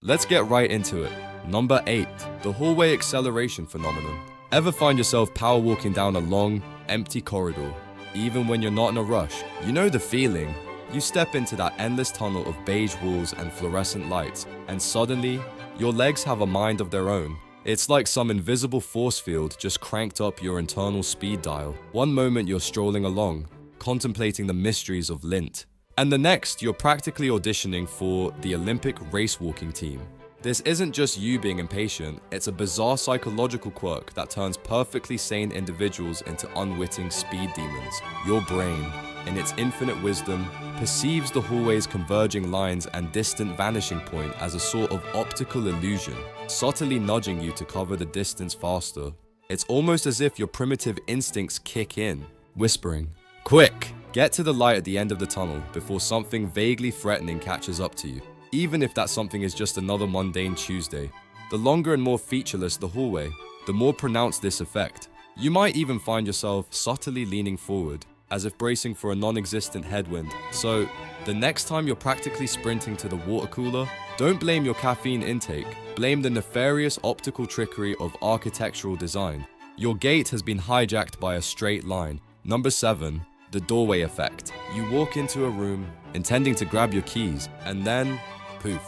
Let's get right into it. Number 8. The hallway acceleration phenomenon. Ever find yourself power walking down a long, empty corridor? Even when you're not in a rush, you know the feeling. You step into that endless tunnel of beige walls and fluorescent lights, and suddenly, your legs have a mind of their own. It's like some invisible force field just cranked up your internal speed dial. One moment you're strolling along, contemplating the mysteries of lint, and the next you're practically auditioning for the Olympic race walking team. This isn't just you being impatient, it's a bizarre psychological quirk that turns perfectly sane individuals into unwitting speed demons. Your brain, in its infinite wisdom, perceives the hallway's converging lines and distant vanishing point as a sort of optical illusion, subtly nudging you to cover the distance faster. It's almost as if your primitive instincts kick in, whispering, "Quick! Get to the light at the end of the tunnel before something vaguely threatening catches up to you." Even if that something is just another mundane Tuesday. The longer and more featureless the hallway, the more pronounced this effect. You might even find yourself subtly leaning forward, as if bracing for a non-existent headwind. So, the next time you're practically sprinting to the water cooler, don't blame your caffeine intake, blame the nefarious optical trickery of architectural design. Your gait has been hijacked by a straight line. Number 7. The doorway effect. You walk into a room, intending to grab your keys, and then, poof,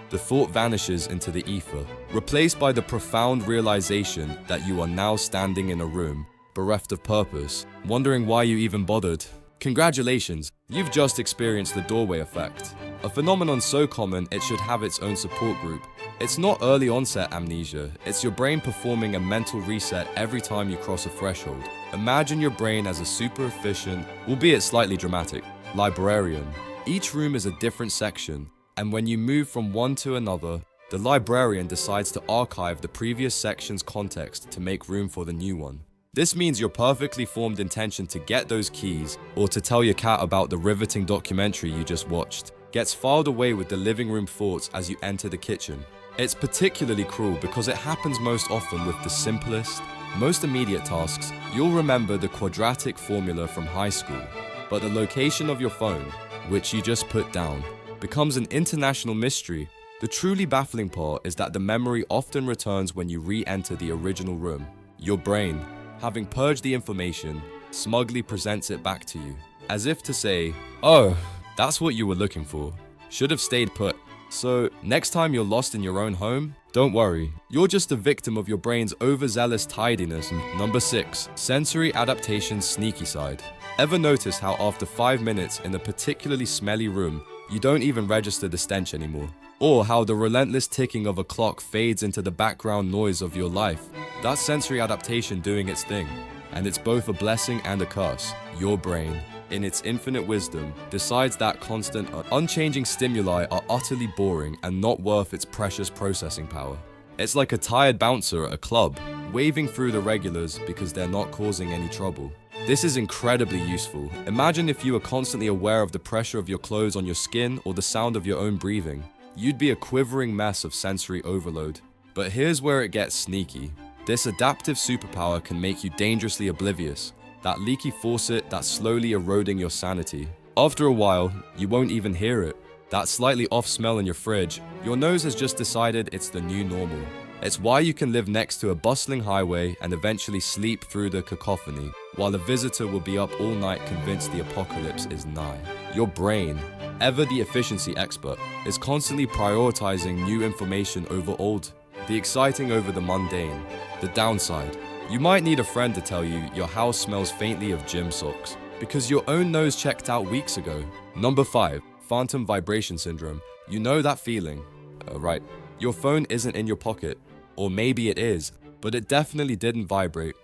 the thought vanishes into the ether, replaced by the profound realization that you are now standing in a room, bereft of purpose, wondering why you even bothered. Congratulations, you've just experienced the doorway effect, a phenomenon so common it should have its own support group. It's not early onset amnesia, it's your brain performing a mental reset every time you cross a threshold. Imagine your brain as a super efficient, albeit slightly dramatic, librarian. Each room is a different section, and when you move from one to another, the librarian decides to archive the previous section's context to make room for the new one. This means your perfectly formed intention to get those keys, or to tell your cat about the riveting documentary you just watched, gets filed away with the living room thoughts as you enter the kitchen. It's particularly cruel because it happens most often with the simplest, most immediate tasks. You'll remember the quadratic formula from high school, but the location of your phone, which you just put down, becomes an international mystery. The truly baffling part is that the memory often returns when you re-enter the original room. Your brain, having purged the information, smugly presents it back to you, as if to say, "Oh, that's what you were looking for. Should have stayed put." So, next time you're lost in your own home, don't worry, you're just a victim of your brain's overzealous tidiness. Number 6. Sensory adaptation's sneaky side. Ever notice how after 5 minutes in a particularly smelly room, you don't even register the stench anymore? Or how the relentless ticking of a clock fades into the background noise of your life? That's sensory adaptation doing its thing. And it's both a blessing and a curse. Your brain, in its infinite wisdom, decides that constant, unchanging stimuli are utterly boring and not worth its precious processing power. It's like a tired bouncer at a club, waving through the regulars because they're not causing any trouble. This is incredibly useful. Imagine if you were constantly aware of the pressure of your clothes on your skin or the sound of your own breathing. You'd be a quivering mess of sensory overload. But here's where it gets sneaky. This adaptive superpower can make you dangerously oblivious. That leaky faucet that's slowly eroding your sanity. After a while, you won't even hear it. That slightly off smell in your fridge, your nose has just decided it's the new normal. It's why you can live next to a bustling highway and eventually sleep through the cacophony, while a visitor will be up all night convinced the apocalypse is nigh. Your brain, ever the efficiency expert, is constantly prioritizing new information over old, the exciting over the mundane. The downside, you might need a friend to tell you your house smells faintly of gym socks, because your own nose checked out weeks ago. Number 5. Phantom vibration syndrome. You know that feeling, right? Your phone isn't in your pocket, or maybe it is, but it definitely didn't vibrate.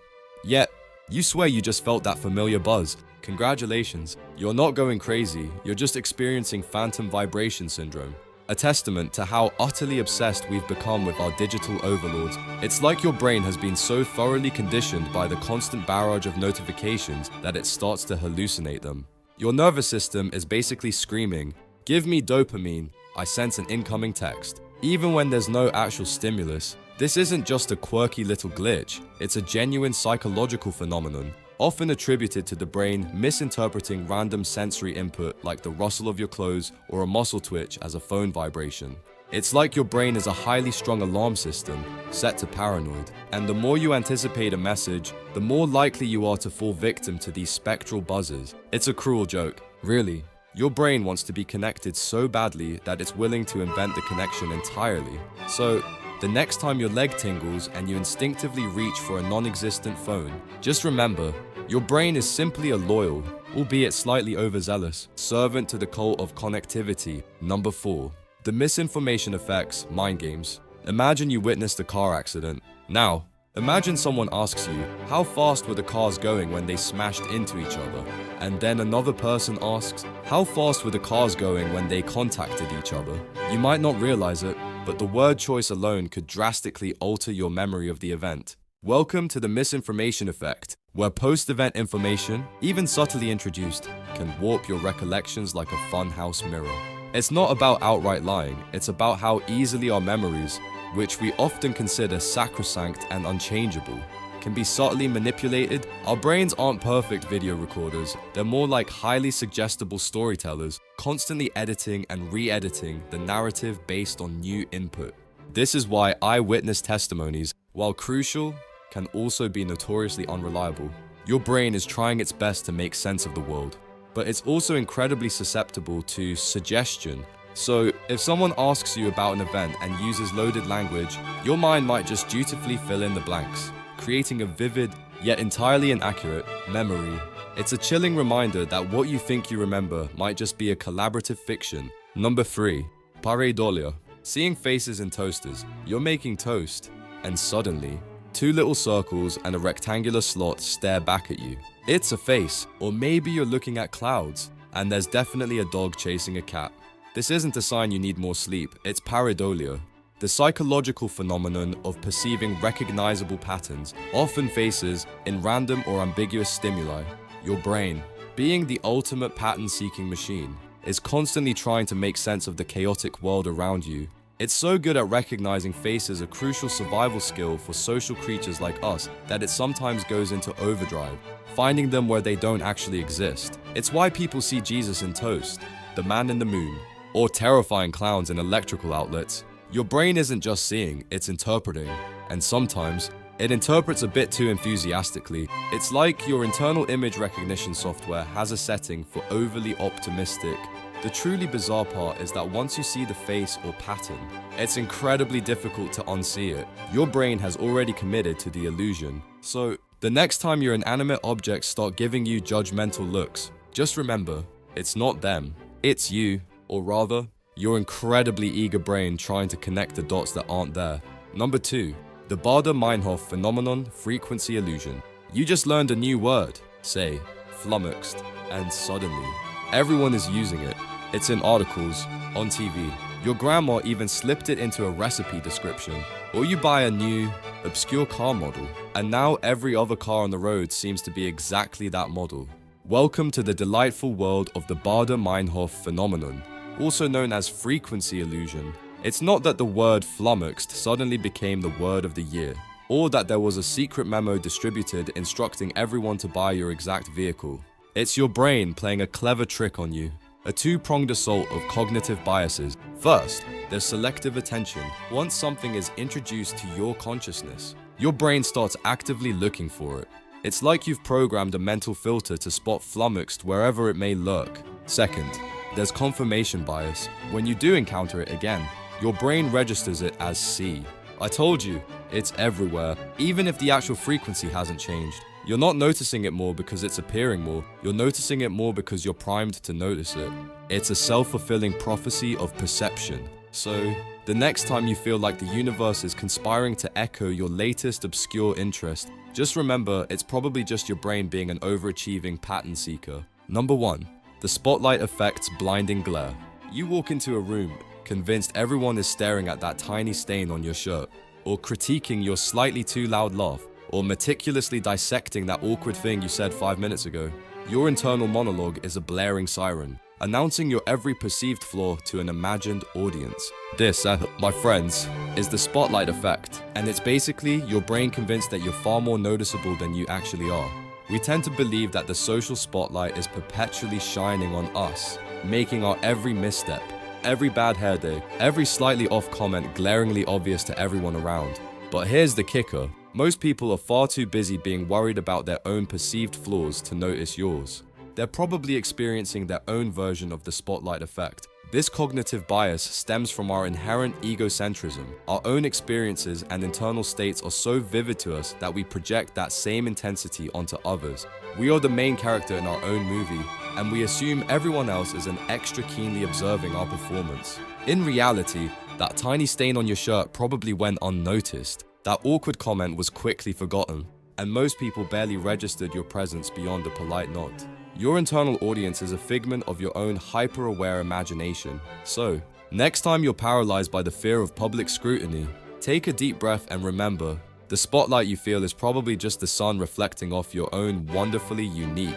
Yet, you swear you just felt that familiar buzz. Congratulations, you're not going crazy, you're just experiencing phantom vibration syndrome. A testament to how utterly obsessed we've become with our digital overlords. It's like your brain has been so thoroughly conditioned by the constant barrage of notifications that it starts to hallucinate them. Your nervous system is basically screaming, "Give me dopamine, I sense an incoming text." Even when there's no actual stimulus. This isn't just a quirky little glitch, it's a genuine psychological phenomenon, often attributed to the brain misinterpreting random sensory input like the rustle of your clothes or a muscle twitch as a phone vibration. It's like your brain is a highly strung alarm system set to paranoid. And the more you anticipate a message, the more likely you are to fall victim to these spectral buzzes. It's a cruel joke. Really. Your brain wants to be connected so badly that it's willing to invent the connection entirely. So, the next time your leg tingles and you instinctively reach for a non-existent phone, just remember, your brain is simply a loyal, albeit slightly overzealous, servant to the cult of connectivity. Number 4. The misinformation effects, mind games. Imagine you witnessed a car accident. Now, imagine someone asks you, how fast were the cars going when they smashed into each other? And then another person asks, how fast were the cars going when they contacted each other? You might not realize it, but the word choice alone could drastically alter your memory of the event. Welcome to the misinformation effect, where post-event information, even subtly introduced, can warp your recollections like a funhouse mirror. It's not about outright lying, it's about how easily our memories, which we often consider sacrosanct and unchangeable, can be subtly manipulated. Our brains aren't perfect video recorders, they're more like highly suggestible storytellers, constantly editing and re-editing the narrative based on new input. This is why eyewitness testimonies, while crucial, can also be notoriously unreliable. Your brain is trying its best to make sense of the world, but it's also incredibly susceptible to suggestion. So, if someone asks you about an event and uses loaded language, your mind might just dutifully fill in the blanks, creating a vivid, yet entirely inaccurate, memory. It's a chilling reminder that what you think you remember might just be a collaborative fiction. Number 3. Pareidolia. Seeing faces in toasters. You're making toast, and suddenly, 2 little circles and a rectangular slot stare back at you. It's a face, or maybe you're looking at clouds, and there's definitely a dog chasing a cat. This isn't a sign you need more sleep, it's pareidolia, the psychological phenomenon of perceiving recognizable patterns, often faces, in random or ambiguous stimuli. Your brain, being the ultimate pattern-seeking machine, is constantly trying to make sense of the chaotic world around you. It's so good at recognizing faces, a crucial survival skill for social creatures like us, that it sometimes goes into overdrive, finding them where they don't actually exist. It's why people see Jesus in Toast, the man in the moon, or terrifying clowns in electrical outlets. Your brain isn't just seeing, it's interpreting. And sometimes, it interprets a bit too enthusiastically. It's like your internal image recognition software has a setting for overly optimistic. The truly bizarre part is that once you see the face or pattern, it's incredibly difficult to unsee it. Your brain has already committed to the illusion. So, the next time your inanimate objects start giving you judgmental looks, just remember, it's not them, it's you, or rather, your incredibly eager brain trying to connect the dots that aren't there. Number 2, the Baader-Meinhof phenomenon, frequency illusion. You just learned a new word, say, flummoxed, and suddenly, everyone is using it. It's in articles, on TV. Your grandma even slipped it into a recipe description. Or you buy a new, obscure car model, and now every other car on the road seems to be exactly that model. Welcome to the delightful world of the Baader-Meinhof phenomenon, also known as frequency illusion. It's not that the word flummoxed suddenly became the word of the year, or that there was a secret memo distributed instructing everyone to buy your exact vehicle. It's your brain playing a clever trick on you. A two-pronged assault of cognitive biases. First, there's selective attention. Once something is introduced to your consciousness, your brain starts actively looking for it. It's like you've programmed a mental filter to spot flummoxed wherever it may lurk. Second, there's confirmation bias. When you do encounter it again, your brain registers it as C. I told you, it's everywhere, even if the actual frequency hasn't changed. You're not noticing it more because it's appearing more. You're noticing it more because you're primed to notice it. It's a self-fulfilling prophecy of perception. So, the next time you feel like the universe is conspiring to echo your latest obscure interest, just remember it's probably just your brain being an overachieving pattern seeker. Number 1. The spotlight effect's blinding glare. You walk into a room, convinced everyone is staring at that tiny stain on your shirt, or critiquing your slightly too loud laugh, or meticulously dissecting that awkward thing you said 5 minutes ago. Your internal monologue is a blaring siren, announcing your every perceived flaw to an imagined audience. This, my friends, is the spotlight effect, and it's basically your brain convinced that you're far more noticeable than you actually are. We tend to believe that the social spotlight is perpetually shining on us, making our every misstep, every bad hair day, every slightly off comment glaringly obvious to everyone around. But here's the kicker. Most people are far too busy being worried about their own perceived flaws to notice yours. They're probably experiencing their own version of the spotlight effect. This cognitive bias stems from our inherent egocentrism. Our own experiences and internal states are so vivid to us that we project that same intensity onto others. We are the main character in our own movie, and we assume everyone else is an extra keenly observing our performance. In reality, that tiny stain on your shirt probably went unnoticed. That awkward comment was quickly forgotten, and most people barely registered your presence beyond a polite nod. Your internal audience is a figment of your own hyper-aware imagination. So, next time you're paralyzed by the fear of public scrutiny, take a deep breath and remember, the spotlight you feel is probably just the sun reflecting off your own wonderfully unique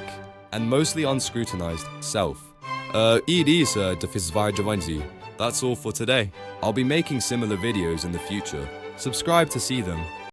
and mostly unscrutinized self. That's all for today. I'll be making similar videos in the future. Subscribe to see them.